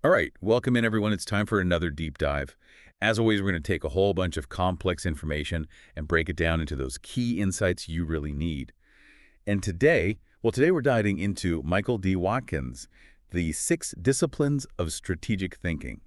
All right, welcome in everyone. It's time for another deep dive. As always, we're going to take a whole bunch of complex information and break it down into those key insights you really need. And today we're diving into Michael D. Watkins, The 6 Disciplines of Strategic Thinking.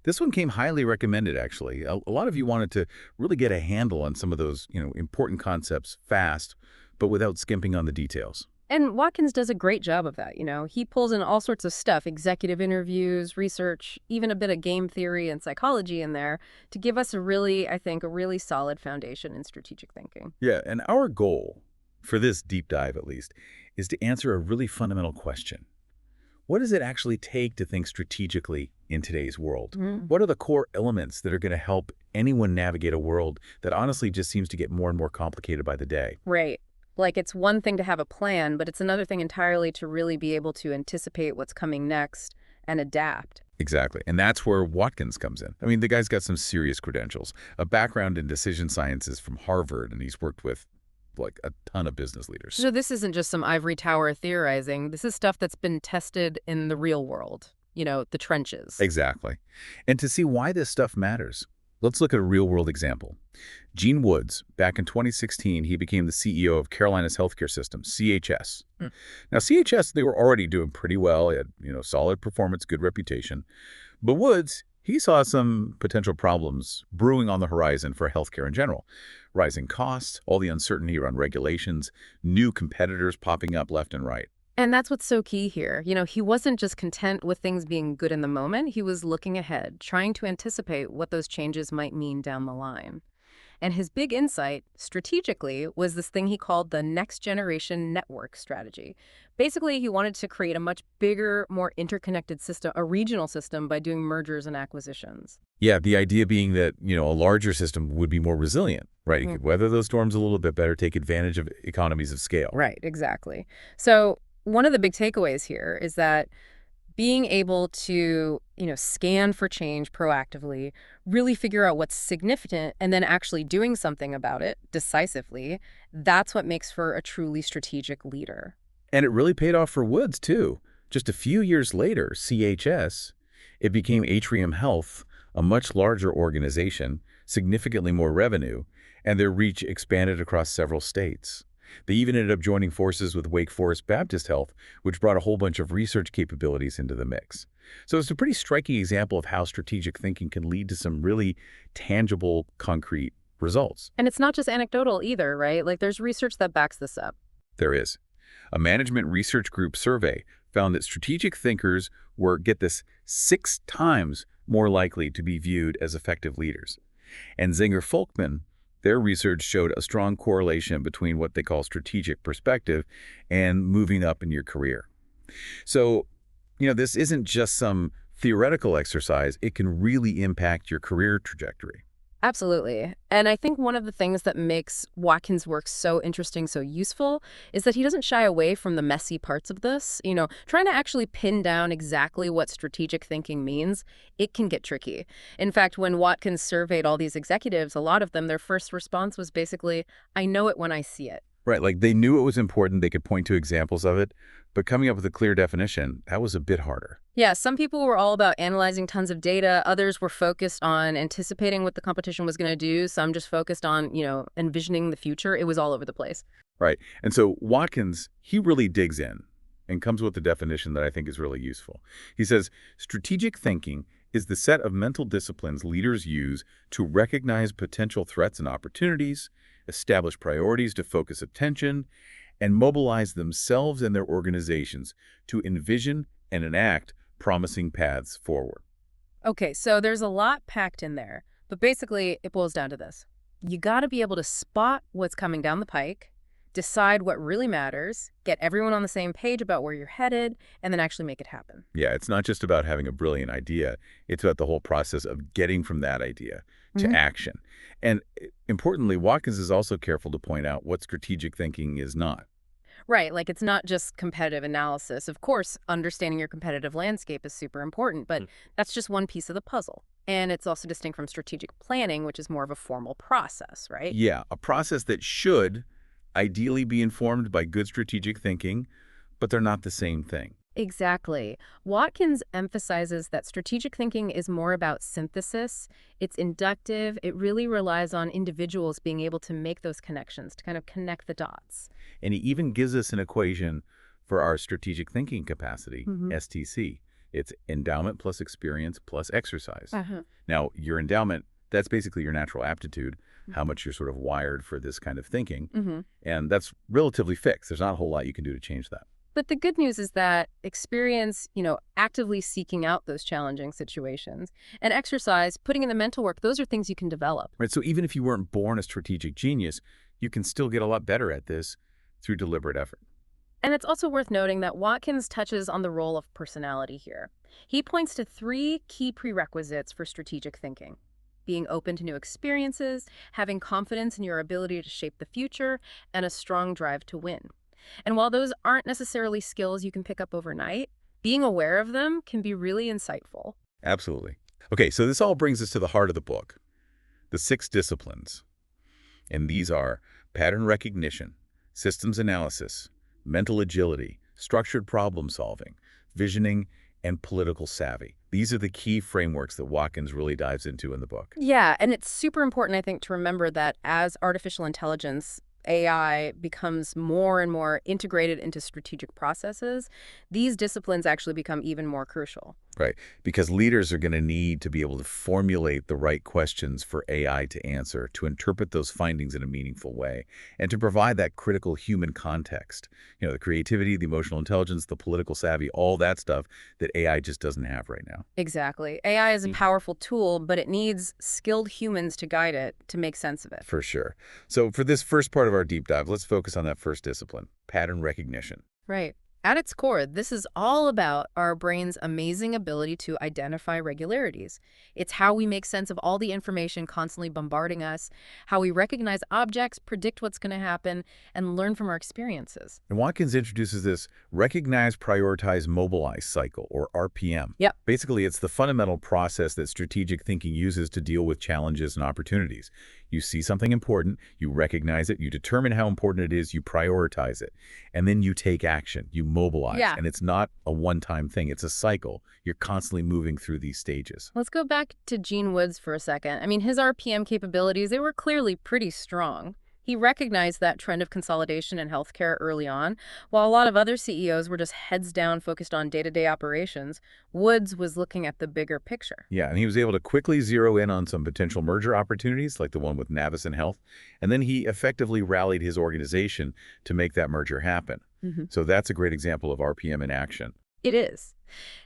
This one came highly recommended, actually. A lot of you wanted to really get a handle on some of those, important concepts fast, but without skimping on the details. And Watkins does a great job of that. He pulls in all sorts of stuff, executive interviews, research, even a bit of game theory and psychology in there to give us a really solid foundation in strategic thinking. Yeah, and our goal, for this deep dive at least, is to answer a really fundamental question. What does it actually take to think strategically in today's world? What are the core elements that are going to help anyone navigate a world that honestly just seems to get more and more complicated by the day? Right. Like it's one thing to have a plan, but it's another thing entirely to really be able to anticipate what's coming next and adapt. Exactly. And that's where Watkins comes in. I mean, the guy's got some serious credentials, a background in decision sciences from Harvard, and he's worked with like a ton of business leaders. So this isn't just some ivory tower theorizing. This is stuff that's been tested in the real world, the trenches. Exactly. And to see why this stuff matters, let's look at a real-world example. Gene Woods, back in 2016, he became the CEO of Carolina's healthcare system, CHS. Now, CHS, they were already doing pretty well. They had, solid performance, good reputation. But Woods, he saw some potential problems brewing on the horizon for healthcare in general. Rising costs, all the uncertainty around regulations, new competitors popping up left and right. And that's what's so key here. He wasn't just content with things being good in the moment. He was looking ahead, trying to anticipate what those changes might mean down the line. And his big insight, strategically, was this thing he called the next generation network strategy. Basically, he wanted to create a much bigger, more interconnected system, a regional system, by doing mergers and acquisitions. Yeah, the idea being that, a larger system would be more resilient, right? It could weather those storms a little bit better, take advantage of economies of scale. Right, exactly. So one of the big takeaways here is that being able to, scan for change proactively, really figure out what's significant, and then actually doing something about it decisively, that's what makes for a truly strategic leader. And it really paid off for Woods, too. Just a few years later, CHS, it became Atrium Health, a much larger organization, significantly more revenue, and their reach expanded across several states. They even ended up joining forces with Wake Forest Baptist Health, which brought a whole bunch of research capabilities into the mix. So it's a pretty striking example of how strategic thinking can lead to some really tangible, concrete results. And it's not just anecdotal either, right? Like there's research that backs this up. There is. A management research group survey found that strategic thinkers were, get this, 6 times more likely to be viewed as effective leaders. And Zinger-Folkman, their research showed a strong correlation between what they call strategic perspective and moving up in your career. So, this isn't just some theoretical exercise. It can really impact your career trajectory. Absolutely. And I think one of the things that makes Watkins' work so interesting, so useful, is that he doesn't shy away from the messy parts of this. Trying to actually pin down exactly what strategic thinking means, it can get tricky. In fact, when Watkins surveyed all these executives, a lot of them, their first response was basically, I know it when I see it. Right, like they knew it was important, they could point to examples of it, but coming up with a clear definition, that was a bit harder. Yeah, some people were all about analyzing tons of data. Others were focused on anticipating what the competition was going to do. Some just focused on, envisioning the future. It was all over the place. Right, and so Watkins, he really digs in and comes with a definition that I think is really useful. He says, strategic thinking is the set of mental disciplines leaders use to recognize potential threats and opportunities, establish priorities to focus attention, and mobilize themselves and their organizations to envision and enact promising paths forward. Okay, so there's a lot packed in there, but basically it boils down to this. You got to be able to spot what's coming down the pike, decide what really matters, get everyone on the same page about where you're headed, and then actually make it happen. Yeah, it's not just about having a brilliant idea. It's about the whole process of getting from that idea to action. And importantly, Watkins is also careful to point out what strategic thinking is not. Right, like it's not just competitive analysis. Of course, understanding your competitive landscape is super important, but that's just one piece of the puzzle. And it's also distinct from strategic planning, which is more of a formal process, right? Yeah, a process that should ideally be informed by good strategic thinking, but they're not the same thing. Exactly. Watkins emphasizes that strategic thinking is more about synthesis. It's inductive. It really relies on individuals being able to make those connections, to kind of connect the dots. And he even gives us an equation for our strategic thinking capacity, Hmm. STC. It's endowment plus experience plus exercise. Uh-huh. Now, your endowment, that's basically your natural aptitude, how much you're sort of wired for this kind of thinking. Hmm. And that's relatively fixed. There's not a whole lot you can do to change that. But the good news is that experience, actively seeking out those challenging situations, and exercise, putting in the mental work, those are things you can develop. Right? So even if you weren't born a strategic genius, you can still get a lot better at this through deliberate effort. And it's also worth noting that Watkins touches on the role of personality here. He points to three key prerequisites for strategic thinking: being open to new experiences, having confidence in your ability to shape the future, and a strong drive to win. And while those aren't necessarily skills you can pick up overnight, being aware of them can be really insightful. Absolutely. Okay, so this all brings us to the heart of the book, the 6 disciplines. And these are pattern recognition, systems analysis, mental agility, structured problem solving, visioning, and political savvy. These are the key frameworks that Watkins really dives into in the book. Yeah, and it's super important, I think, to remember that as artificial intelligence, AI, becomes more and more integrated into strategic processes, these disciplines actually become even more crucial. Right, because leaders are going to need to be able to formulate the right questions for AI to answer, to interpret those findings in a meaningful way, and to provide that critical human context. The creativity, the emotional intelligence, the political savvy, all that stuff that AI just doesn't have right now. Exactly. AI is a powerful tool, but it needs skilled humans to guide it, to make sense of it. For sure. So for this first part of our deep dive, let's focus on that first discipline, pattern recognition. Right. At its core, this is all about our brain's amazing ability to identify regularities. It's how we make sense of all the information constantly bombarding us, how we recognize objects, predict what's going to happen, and learn from our experiences. And Watkins introduces this recognize, prioritize, mobilize cycle, or RPM. Yep. Basically, it's the fundamental process that strategic thinking uses to deal with challenges and opportunities. You see something important, you recognize it, you determine how important it is, you prioritize it, and then you take action, you mobilize. Yeah. And it's not a one-time thing, it's a cycle. You're constantly moving through these stages. Let's go back to Gene Woods for a second. I mean, his RPM capabilities, they were clearly pretty strong. He recognized that trend of consolidation in healthcare early on. While a lot of other CEOs were just heads down focused on day-to-day operations, Woods was looking at the bigger picture. Yeah, and he was able to quickly zero in on some potential merger opportunities, like the one with Navicent Health, and then he effectively rallied his organization to make that merger happen. So that's a great example of RPM in action. It is.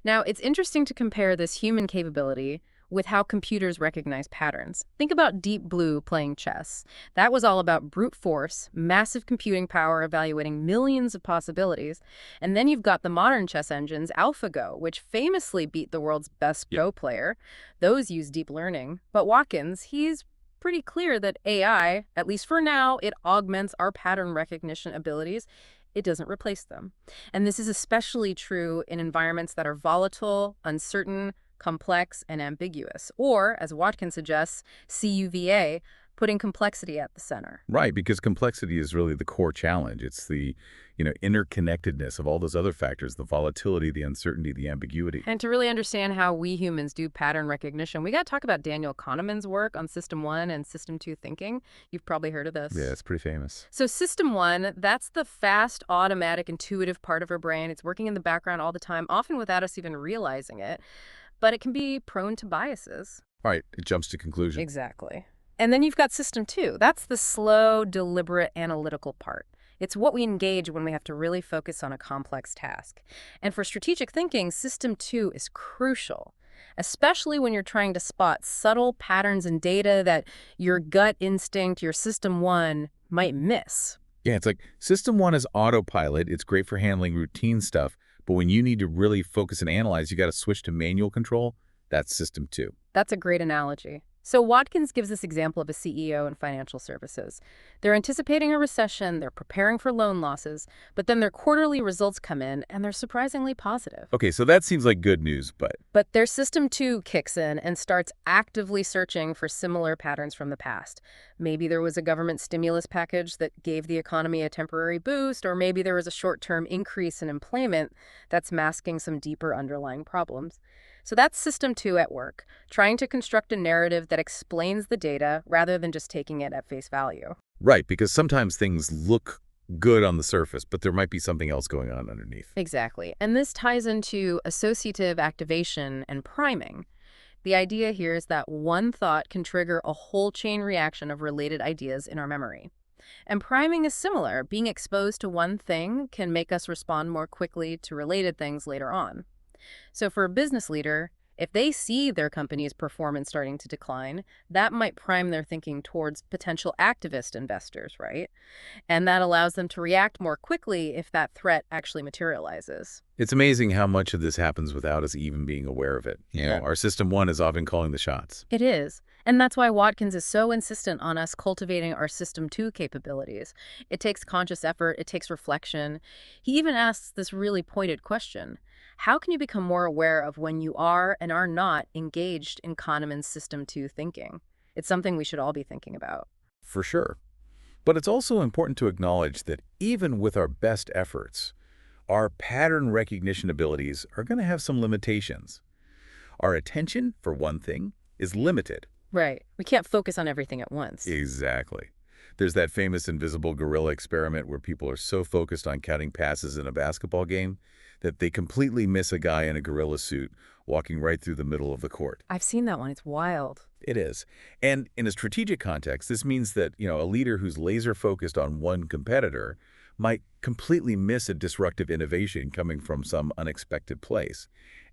Now, it's interesting to compare this human capability with how computers recognize patterns. Think about Deep Blue playing chess. That was all about brute force, massive computing power evaluating millions of possibilities. And then you've got the modern chess engines, AlphaGo, which famously beat the world's best Go player. Those use deep learning. But Watkins, he's pretty clear that AI, at least for now, it augments our pattern recognition abilities. It doesn't replace them. And this is especially true in environments that are volatile, uncertain, complex, and ambiguous. Or, as Watkins suggests, CUVA, putting complexity at the center. Right, because complexity is really the core challenge. It's the, interconnectedness of all those other factors, the volatility, the uncertainty, the ambiguity. And to really understand how we humans do pattern recognition, we got to talk about Daniel Kahneman's work on System 1 and System 2 thinking. You've probably heard of this. Yeah, it's pretty famous. So System 1, that's the fast, automatic, intuitive part of our brain. It's working in the background all the time, often without us even realizing it. But it can be prone to biases. Right, it jumps to conclusion. Exactly. And then you've got System 2. That's the slow, deliberate, analytical part. It's what we engage when we have to really focus on a complex task. And for strategic thinking, System 2 is crucial, especially when you're trying to spot subtle patterns in data that your gut instinct, your System 1, might miss. Yeah, it's like System 1 is autopilot. It's great for handling routine stuff. But when you need to really focus and analyze, you got to switch to manual control. That's System 2. That's a great analogy. So Watkins gives this example of a CEO in financial services. They're anticipating a recession, they're preparing for loan losses, but then their quarterly results come in and they're surprisingly positive. Okay, so that seems like good news, but But their system 2 kicks in and starts actively searching for similar patterns from the past. Maybe there was a government stimulus package that gave the economy a temporary boost, or maybe there was a short-term increase in employment that's masking some deeper underlying problems. So that's system 2 at work, trying to construct a narrative that explains the data rather than just taking it at face value. right, because sometimes things look good on the surface, but there might be something else going on underneath. Exactly. And this ties into associative activation and priming. The idea here is that one thought can trigger a whole chain reaction of related ideas in our memory. And priming is similar. Being exposed to one thing can make us respond more quickly to related things later on. So for a business leader, if they see their company's performance starting to decline, that might prime their thinking towards potential activist investors, right? And that allows them to react more quickly if that threat actually materializes. It's amazing how much of this happens without us even being aware of it. Yeah. Our system 1 is often calling the shots. It is. And that's why Watkins is so insistent on us cultivating our System 2 capabilities. It takes conscious effort, it takes reflection. He even asks this really pointed question. How can you become more aware of when you are and are not engaged in Kahneman's System 2 thinking? It's something we should all be thinking about. For sure. But it's also important to acknowledge that even with our best efforts, our pattern recognition abilities are going to have some limitations. Our attention, for one thing, is limited. Right. We can't focus on everything at once. Exactly. There's that famous invisible gorilla experiment where people are so focused on counting passes in a basketball game that they completely miss a guy in a gorilla suit walking right through the middle of the court. I've seen that one. It's wild. It is. And in a strategic context, this means that, a leader who's laser focused on one competitor might completely miss a disruptive innovation coming from some unexpected place.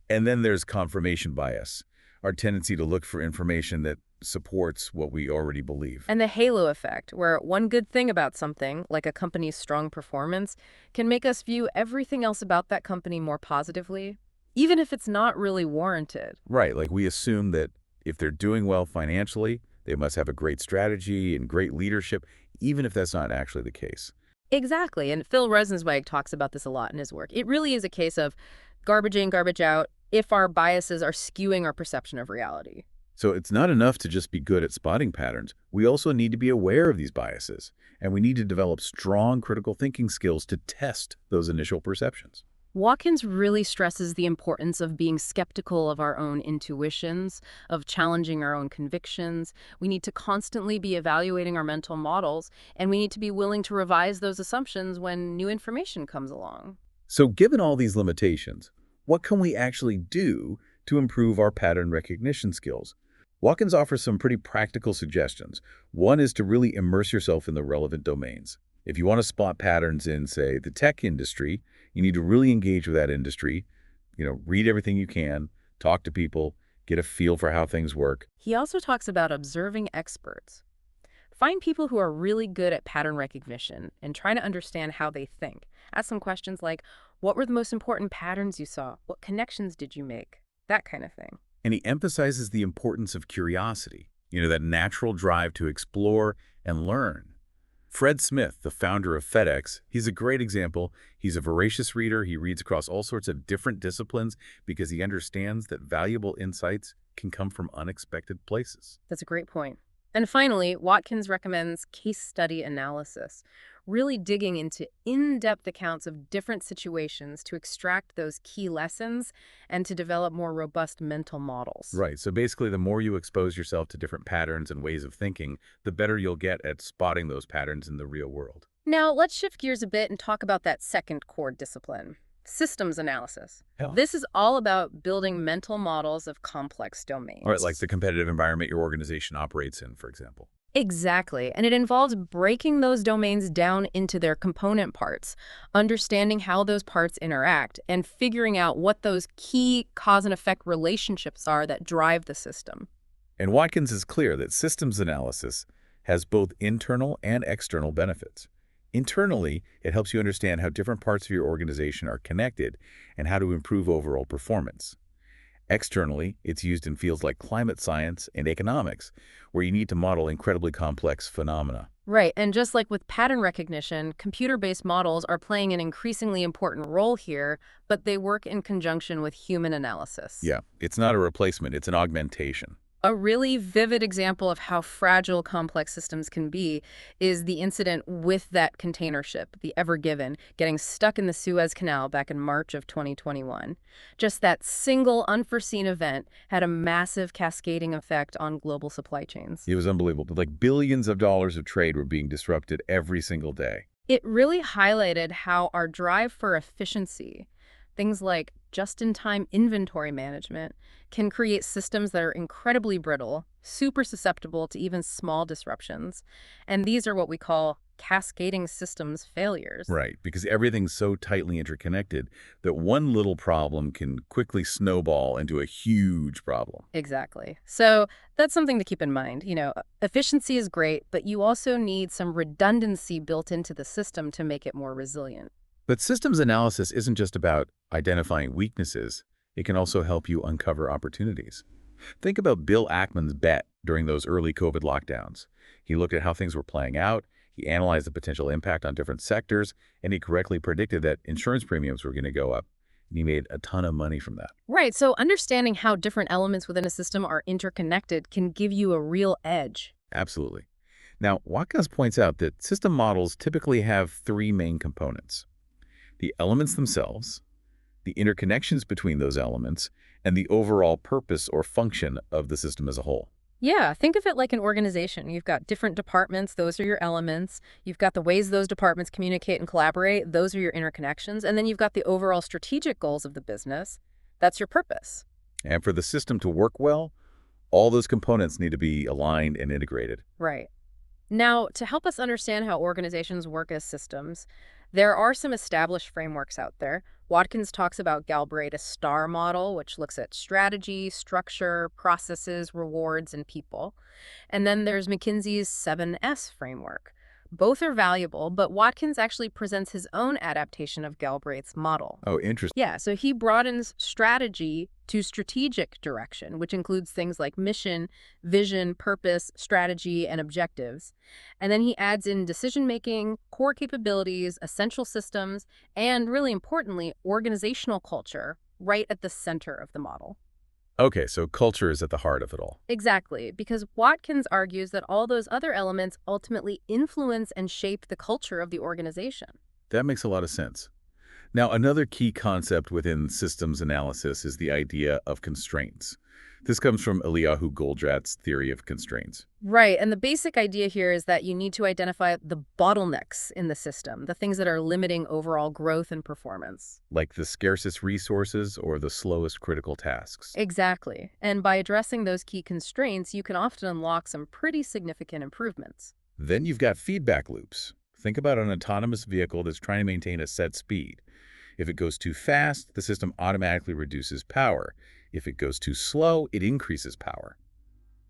And then there's confirmation bias, our tendency to look for information that supports what we already believe. And the halo effect, where one good thing about something, like a company's strong performance, can make us view everything else about that company more positively, even if it's not really warranted. Right, like we assume that if they're doing well financially, they must have a great strategy and great leadership, even if that's not actually the case. Exactly, and Phil Rosenzweig talks about this a lot in his work. It really is a case of garbage in, garbage out, if our biases are skewing our perception of reality. So it's not enough to just be good at spotting patterns. We also need to be aware of these biases, and we need to develop strong critical thinking skills to test those initial perceptions. Watkins really stresses the importance of being skeptical of our own intuitions, of challenging our own convictions. We need to constantly be evaluating our mental models, and we need to be willing to revise those assumptions when new information comes along. So given all these limitations, what can we actually do to improve our pattern recognition skills? Watkins offers some pretty practical suggestions. One is to really immerse yourself in the relevant domains. If you want to spot patterns in, say, the tech industry, you need to really engage with that industry, read everything you can, talk to people, get a feel for how things work. He also talks about observing experts. Find people who are really good at pattern recognition and try to understand how they think. Ask them questions like, what were the most important patterns you saw? What connections did you make? That kind of thing. And he emphasizes the importance of curiosity, that natural drive to explore and learn. Fred Smith, the founder of FedEx, he's a great example. He's a voracious reader. He reads across all sorts of different disciplines because he understands that valuable insights can come from unexpected places. That's a great point. And finally, Watkins recommends case study analysis, really digging into in-depth accounts of different situations to extract those key lessons and to develop more robust mental models. Right. So basically, the more you expose yourself to different patterns and ways of thinking, the better you'll get at spotting those patterns in the real world. Now, let's shift gears a bit and talk about that second core discipline, systems analysis. Hell. This is all about building mental models of complex domains. All right, like the competitive environment your organization operates in, for example. Exactly. And it involves breaking those domains down into their component parts, understanding how those parts interact, and figuring out what those key cause and effect relationships are that drive the system. And Watkins is clear that systems analysis has both internal and external benefits. Internally, it helps you understand how different parts of your organization are connected and how to improve overall performance. Externally, it's used in fields like climate science and economics, where you need to model incredibly complex phenomena. Right, and just like with pattern recognition, computer-based models are playing an increasingly important role here, but they work in conjunction with human analysis. Yeah, it's not a replacement, it's an augmentation. A really vivid example of how fragile complex systems can be is the incident with that container ship, the Ever Given, getting stuck in the Suez Canal back in March of 2021. Just that single unforeseen event had a massive cascading effect on global supply chains. It was unbelievable. Like billions of dollars of trade were being disrupted every single day. It really highlighted how our drive for efficiency, things like just-in-time inventory management, can create systems that are incredibly brittle, super susceptible to even small disruptions. And these are what we call cascading systems failures. Right, because everything's so tightly interconnected that one little problem can quickly snowball into a huge problem. Exactly. So that's something to keep in mind. Efficiency is great, but you also need some redundancy built into the system to make it more resilient. But systems analysis isn't just about identifying weaknesses. It can also help you uncover opportunities. Think about Bill Ackman's bet during those early COVID lockdowns. He looked at how things were playing out, he analyzed the potential impact on different sectors, and he correctly predicted that insurance premiums were going to go up. And he made a ton of money from that. Right. So understanding how different elements within a system are interconnected can give you a real edge. Absolutely. Now, Watkins points out that system models typically have three main components: the elements themselves, the interconnections between those elements, and the overall purpose or function of the system as a whole. Yeah, think of it like an organization. You've got different departments, those are your elements. You've got the ways those departments communicate and collaborate, those are your interconnections. And then you've got the overall strategic goals of the business. That's your purpose. And for the system to work well, all those components need to be aligned and integrated. Right. Now, to help us understand how organizations work as systems, there are some established frameworks out there. Watkins talks about Galbraith's STAR model, which looks at strategy, structure, processes, rewards, and people. And then there's McKinsey's 7S framework. Both are valuable, but Watkins actually presents his own adaptation of Galbraith's model. Oh, interesting. Yeah, so he broadens strategy to strategic direction, which includes things like mission, vision, purpose, strategy, and objectives. And then he adds in decision-making, core capabilities, essential systems, and really importantly, organizational culture right at the center of the model. Okay, so culture is at the heart of it all. Exactly, because Watkins argues that all those other elements ultimately influence and shape the culture of the organization. That makes a lot of sense. Now, another key concept within systems analysis is the idea of constraints. This comes from Eliyahu Goldratt's theory of constraints. Right, and the basic idea here is that you need to identify the bottlenecks in the system, the things that are limiting overall growth and performance. Like the scarcest resources or the slowest critical tasks. Exactly, and by addressing those key constraints, you can often unlock some pretty significant improvements. Then you've got feedback loops. Think about an autonomous vehicle that's trying to maintain a set speed. If it goes too fast, the system automatically reduces power. If it goes too slow, it increases power.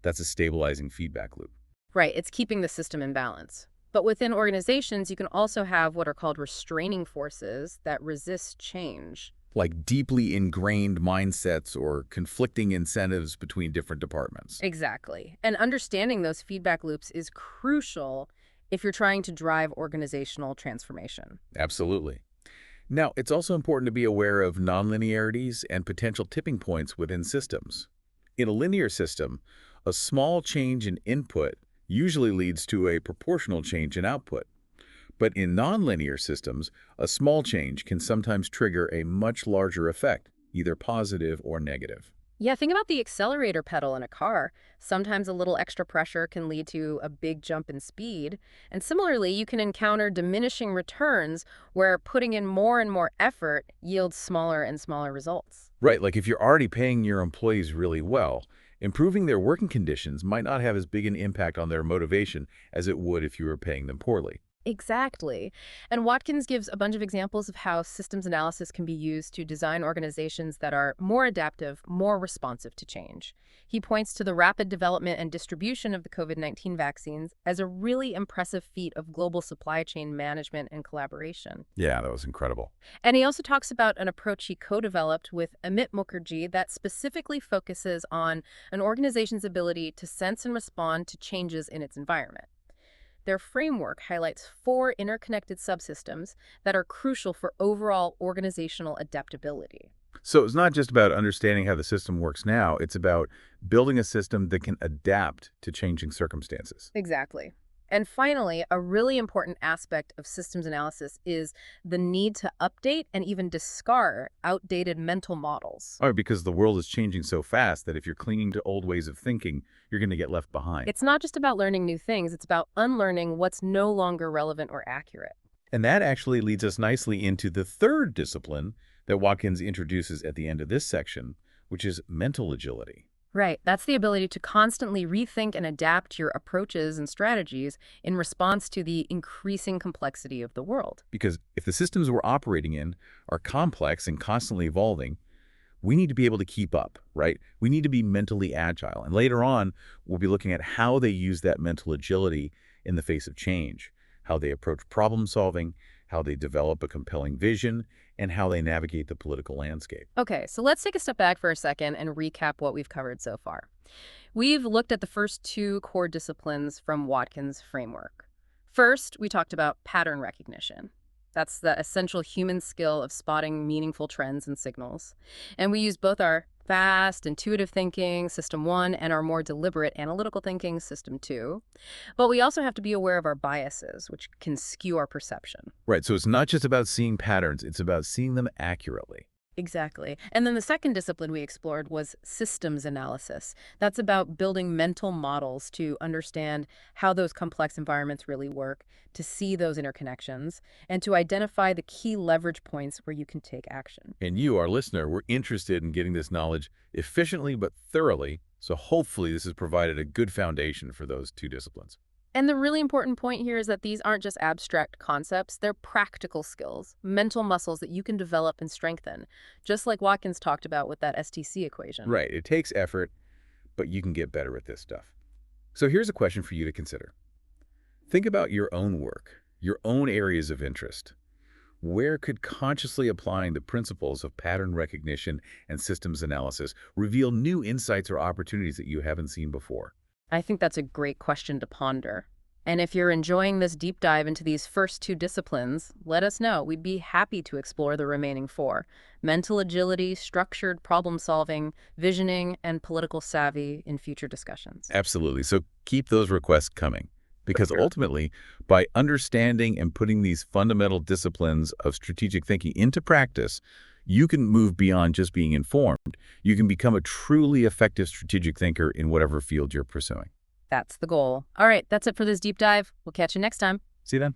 That's a stabilizing feedback loop. Right, it's keeping the system in balance. But within organizations, you can also have what are called restraining forces that resist change. Like deeply ingrained mindsets or conflicting incentives between different departments. Exactly. And understanding those feedback loops is crucial if you're trying to drive organizational transformation. Absolutely. Now, it's also important to be aware of nonlinearities and potential tipping points within systems. In a linear system, a small change in input usually leads to a proportional change in output. But in nonlinear systems, a small change can sometimes trigger a much larger effect, either positive or negative. Yeah, think about the accelerator pedal in a car. Sometimes a little extra pressure can lead to a big jump in speed. And similarly, you can encounter diminishing returns where putting in more and more effort yields smaller and smaller results. Right, like if you're already paying your employees really well, improving their working conditions might not have as big an impact on their motivation as it would if you were paying them poorly. Exactly. And Watkins gives a bunch of examples of how systems analysis can be used to design organizations that are more adaptive, more responsive to change. He points to the rapid development and distribution of the COVID-19 vaccines as a really impressive feat of global supply chain management and collaboration. Yeah, that was incredible. And he also talks about an approach he co-developed with Amit Mukherjee that specifically focuses on an organization's ability to sense and respond to changes in its environment. Their framework highlights 4 interconnected subsystems that are crucial for overall organizational adaptability. So it's not just about understanding how the system works now, it's about building a system that can adapt to changing circumstances. Exactly. And finally, a really important aspect of systems analysis is the need to update and even discard outdated mental models. Oh, because the world is changing so fast that if you're clinging to old ways of thinking, you're going to get left behind. It's not just about learning new things, it's about unlearning what's no longer relevant or accurate. And that actually leads us nicely into the third discipline that Watkins introduces at the end of this section, which is mental agility. Right. That's the ability to constantly rethink and adapt your approaches and strategies in response to the increasing complexity of the world. Because if the systems we're operating in are complex and constantly evolving, we need to be able to keep up, right? We need to be mentally agile. And later on, we'll be looking at how they use that mental agility in the face of change, how they approach problem solving, how they develop a compelling vision, and how they navigate the political landscape. Okay, so let's take a step back for a second and recap what we've covered so far. We've looked at the first 2 core disciplines from Watkins' framework. First, we talked about pattern recognition. That's the essential human skill of spotting meaningful trends and signals. And we use both our fast, intuitive thinking, System 1, and our more deliberate analytical thinking, System 2. But we also have to be aware of our biases, which can skew our perception. Right, so it's not just about seeing patterns, it's about seeing them accurately. Exactly. And then the second discipline we explored was systems analysis. That's about building mental models to understand how those complex environments really work, to see those interconnections, and to identify the key leverage points where you can take action. And you, our listener, were interested in getting this knowledge efficiently but thoroughly, so hopefully this has provided a good foundation for those 2 disciplines. And the really important point here is that these aren't just abstract concepts, they're practical skills, mental muscles that you can develop and strengthen, just like Watkins talked about with that STC equation. Right, it takes effort, but you can get better at this stuff. So here's a question for you to consider. Think about your own work, your own areas of interest. Where could consciously applying the principles of pattern recognition and systems analysis reveal new insights or opportunities that you haven't seen before? I think that's a great question to ponder. And if you're enjoying this deep dive into these first 2 disciplines, let us know. We'd be happy to explore the remaining 4: mental agility, structured problem solving, visioning, and political savvy in future discussions. Absolutely. So keep those requests coming. Because ultimately, by understanding and putting these fundamental disciplines of strategic thinking into practice, you can move beyond just being informed. You can become a truly effective strategic thinker in whatever field you're pursuing. That's the goal. All right, that's it for this deep dive. We'll catch you next time. See you then.